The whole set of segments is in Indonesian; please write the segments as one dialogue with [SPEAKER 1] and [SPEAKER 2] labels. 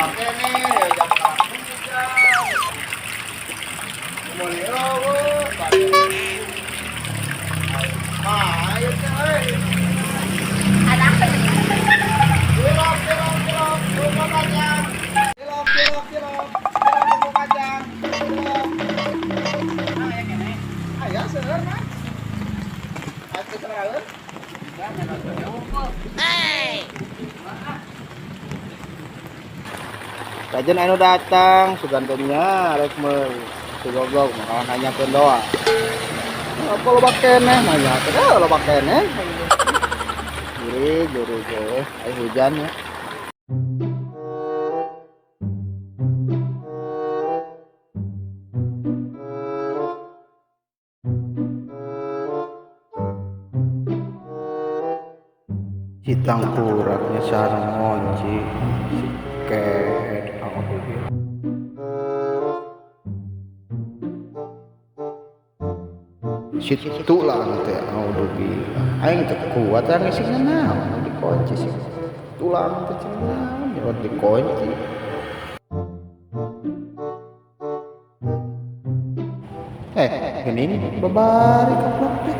[SPEAKER 1] pakai nih, jam ayo coy.
[SPEAKER 2] Ada apa ya?
[SPEAKER 1] Cilok, bumbu kacang. Cilok, bumbu kacang. Cilok.
[SPEAKER 2] Nah, ya kene.
[SPEAKER 1] Aya seueur mah. Atuh kenaleuh. Kajen anu datang, sugantennya rek meuy. Si goblok mah nanyakeun doa. Apa lo keneh nanya teh lo keneh. Juri ge, aya hujan ya. Hitang kuraknya sarang ngonci ket aku bilang. Situ lah teh aku bilang aing teh kuat yang isinya naon dikunci sih tulang teh cenah nyot dikunci. Gini babari kaplok teh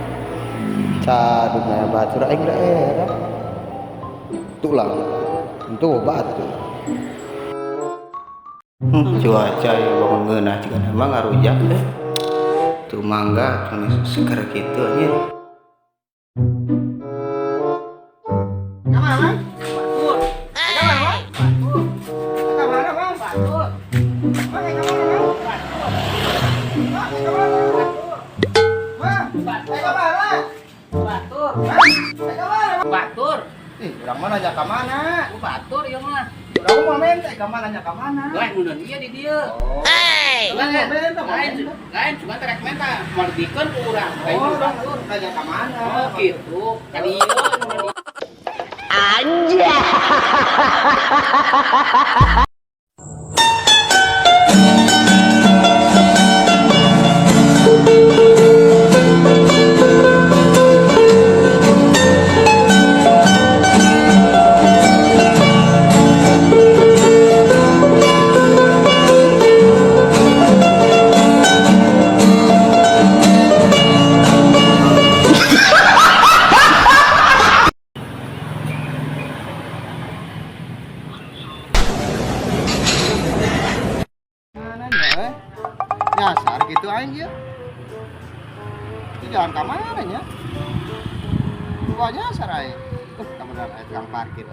[SPEAKER 1] caduna batur aing daerah tulang itu batu. Cuaca ya bangun ngeunah cenah emang ngarujak deh tuh mangga tuh seger gitu aja.
[SPEAKER 2] Mana? Batur. Ada mana? Batur. Ada mana, Bang? Batur. Mana yang mana, Bang? Batur. Batur.
[SPEAKER 1] Ih, urang mah nanya ka mana?
[SPEAKER 2] Batur ieu mah.
[SPEAKER 1] Urang mah minta ka mana nanya ka mana?
[SPEAKER 2] Lain mun ieu di dieu. Lain cuma terek menta mardikeun ku urang. Lain
[SPEAKER 1] Oh,
[SPEAKER 2] batur.
[SPEAKER 1] nanya ka mana?
[SPEAKER 2] Oh, gitu. Ka dieu.
[SPEAKER 1] Mana nya? Nyasar gitu aing ieu. Itu jalan ka mana nya? Gua nyasar aing. Kemudian aya tukang parkir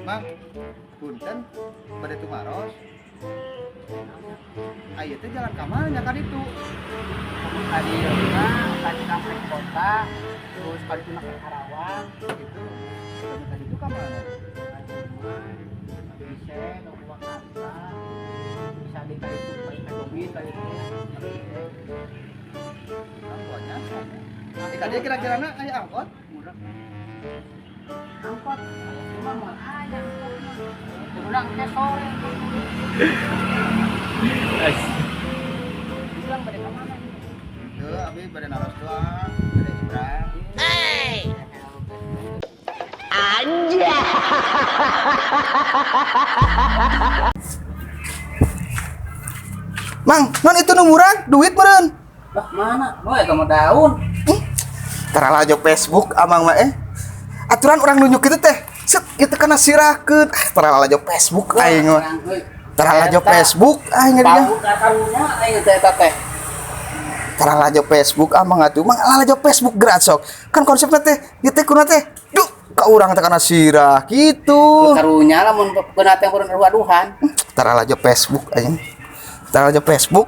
[SPEAKER 1] Mang, punten pada tumaros. Ayo teh jalan ka mana nya ka ditu?
[SPEAKER 2] Tadi mah tadi sampai kota, terus kali itu ke Karawang
[SPEAKER 1] Gitu. Tadi itu ka mana?
[SPEAKER 2] bisa ke Purwakarta, bisa di kali itu ke Bogor kali itu.
[SPEAKER 1] Gua nyasar. Tadi kira-kira aya angkot?
[SPEAKER 2] Murah. Angkot, cuma mau aja angkotnya. Pulang ke sore. Pulang pada kemana?
[SPEAKER 1] Tuh, abi pada naros doang, pada nyebrang. Mang, non itu nu murah, duit meureun.
[SPEAKER 2] Lah mana? Boy, kamu daun.
[SPEAKER 1] Tara lajo Facebook amang mah aturan orang nunjuk itu teh. Set kitu kana sirahkeun. Tara lajo Facebook aing mah. Tara lajo Facebook aing dia.
[SPEAKER 2] Tahu katarunya aing teh teh.
[SPEAKER 1] Tara lajo Facebook amang atuh. Mang lajo Facebook gerak sok. Kan konsepna teh ieu teh kuna teh. Duh, ka urang teh kana sirah kitu.
[SPEAKER 2] Karunya lamun beunat yang peureun aduh-aduhan.
[SPEAKER 1] Tara lajo Facebook aing. Tara lajo Facebook.